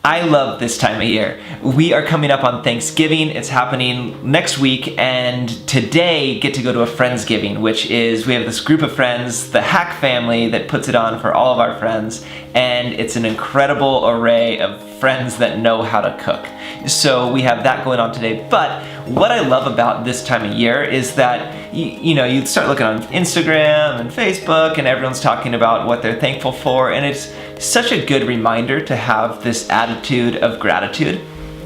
I love this time of year. We are coming up on Thanksgiving. It's happening next week, and today get to go to a Friendsgiving, which is, we have this group of friends, the Haack family, that puts it on for all of our friends, and it's an incredible array of friends that know how to cook. So we have that going on today. But what I love about this time of year is that you start looking on Instagram and Facebook, and everyone's talking about what they're thankful for, and it's such a good reminder to have this attitude of gratitude.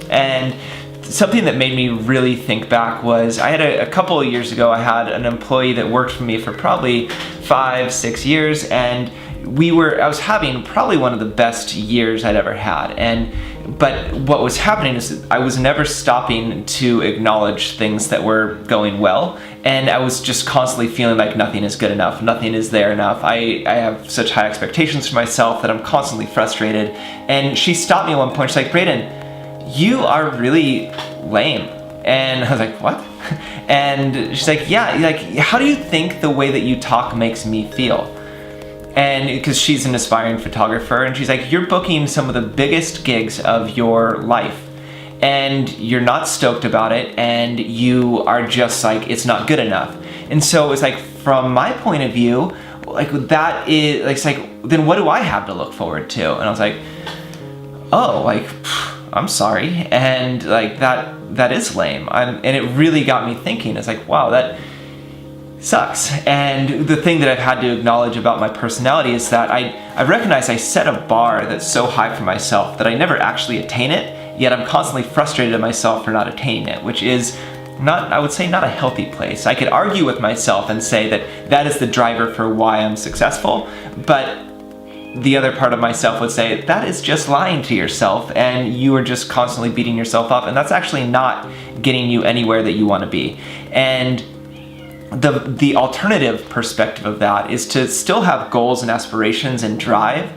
And something that made me really think back was, I had a couple of years ago, I had an employee that worked for me for probably 5-6 years, and I was having probably one of the best years I'd ever had. But what was happening is I was never stopping to acknowledge things that were going well, and I was just constantly feeling like nothing is good enough, nothing is there enough. I have such high expectations for myself that I'm constantly frustrated. And she stopped me at one point. She's like, "Braden, you are really lame." And I was like, "What?" And she's like, "Yeah, like, how do you think the way that you talk makes me feel?" And because she's an aspiring photographer, and she's like, "You're booking some of the biggest gigs of your life, and you're not stoked about it, and you are just like, it's not good enough." And so it's like, from my point of view, like, that is, like, it's like, then what do I have to look forward to? And I was like, oh, like, I'm sorry. And like, that is lame. And it really got me thinking. It's like, wow, that sucks. And the thing that I've had to acknowledge about my personality is that I recognize I set a bar that's so high for myself that I never actually attain it, yet I'm constantly frustrated at myself for not attaining it, which is I would say not a healthy place. I could argue with myself and say that is the driver for why I'm successful, but the other part of myself would say that is just lying to yourself, and you are just constantly beating yourself up, and that's actually not getting you anywhere that you want to be. And the alternative perspective of that is to still have goals and aspirations and drive,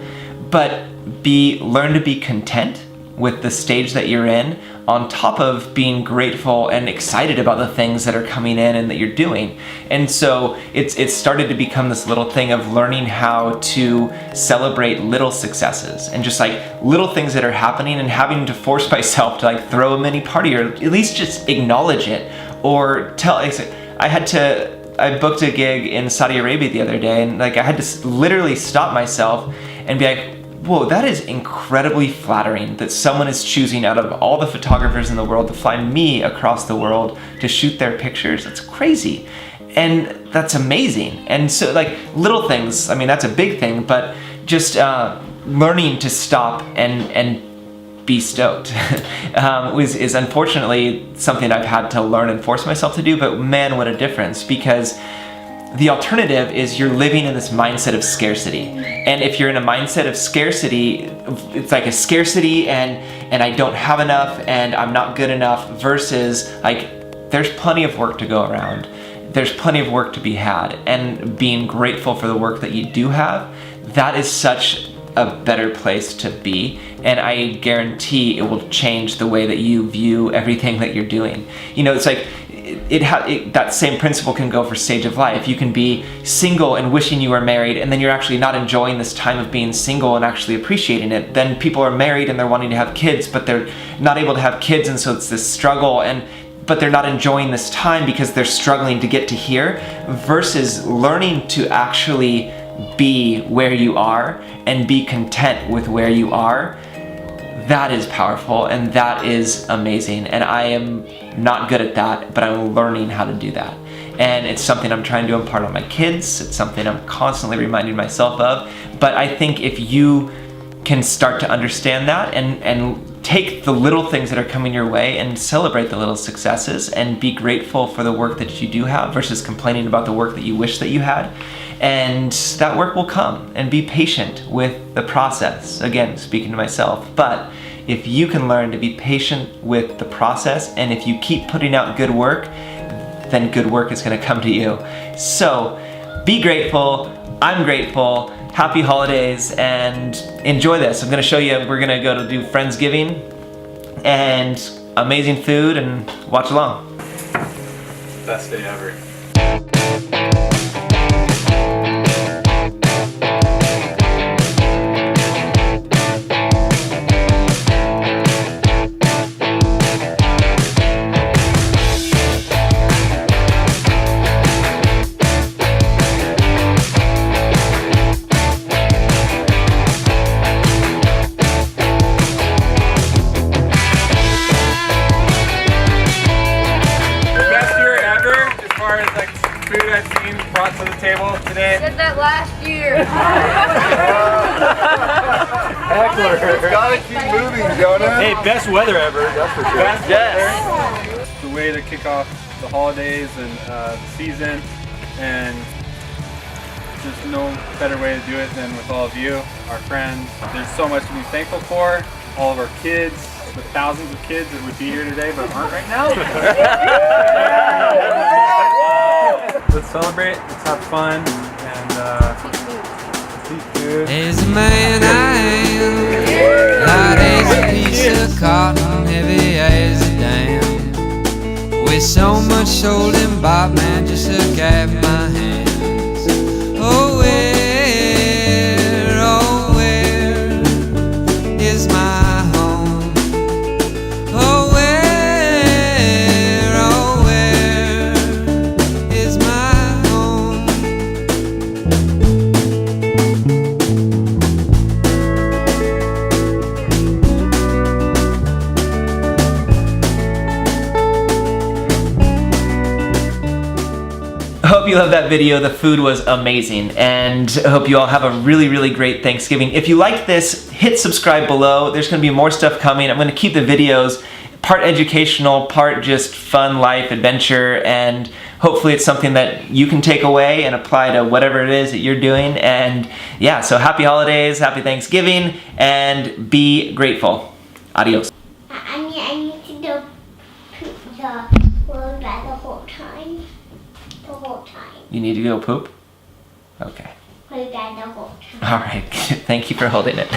but learn to be content with the stage that you're in, on top of being grateful and excited about the things that are coming in and that you're doing. And so it's started to become this little thing of learning how to celebrate little successes and just like little things that are happening, and having to force myself to like throw a mini party, or at least just acknowledge it, or I booked a gig in Saudi Arabia the other day, and like I had to literally stop myself and be like, whoa, that is incredibly flattering that someone is choosing out of all the photographers in the world to fly me across the world to shoot their pictures. That's crazy. And that's amazing. And so like little things, I mean, that's a big thing, but just learning to stop and be stoked is unfortunately something I've had to learn and force myself to do. But man, what a difference, because the alternative is you're living in this mindset of scarcity. And if you're in a mindset of scarcity, it's like a scarcity and I don't have enough and I'm not good enough, versus like there's plenty of work to go around. There's plenty of work to be had, and being grateful for the work that you do have, that is such a better place to be. And I guarantee it will change the way that you view everything that you're doing. It's like, that same principle can go for stage of life. You can be single and wishing you were married, and then you're actually not enjoying this time of being single and actually appreciating it. Then people are married and they're wanting to have kids, but they're not able to have kids, and so it's this struggle, but they're not enjoying this time because they're struggling to get to here, versus learning to actually be where you are and be content with where you are. That is powerful, and that is amazing. And I am not good at that, but I'm learning how to do that. And it's something I'm trying to impart on my kids. It's something I'm constantly reminding myself of. But I think if you can start to understand that and take the little things that are coming your way and celebrate the little successes and be grateful for the work that you do have, versus complaining about the work that you wish that you had, and that work will come. And be patient with the process. Again, speaking to myself, but if you can learn to be patient with the process, and if you keep putting out good work, then good work is going to come to you. So be grateful. I'm grateful. Happy holidays, and enjoy this. I'm going to show you, we're going to go to do Friendsgiving and amazing food, and watch along. Best day ever. last year. It's gotta keep moving, Jonah. Hey, best weather ever. That's for sure. Best weather. It's the way to kick off the holidays and the season, and there's no better way to do it than with all of you, our friends. There's so much to be thankful for. All of our kids, the thousands of kids that would be here today but aren't right now. Let's celebrate, let's have fun, and let's eat food. As a man I am, light as a piece of cotton, heavy as a dam. With so much soul and bought, man, just look at my hands. Oh where is my home? Oh where is my home? I hope you loved that video. The food was amazing, and I hope you all have a really, really great Thanksgiving. If you like this, hit subscribe below. There's gonna be more stuff coming. I'm gonna keep the videos part educational, part just fun life adventure, and hopefully it's something that you can take away and apply to whatever it is that you're doing. And yeah, so happy holidays, happy Thanksgiving, and be grateful. Adios. I need to do the word the whole time. The whole time. You need to go poop? Okay. Word the whole time. All right. Thank you for holding it.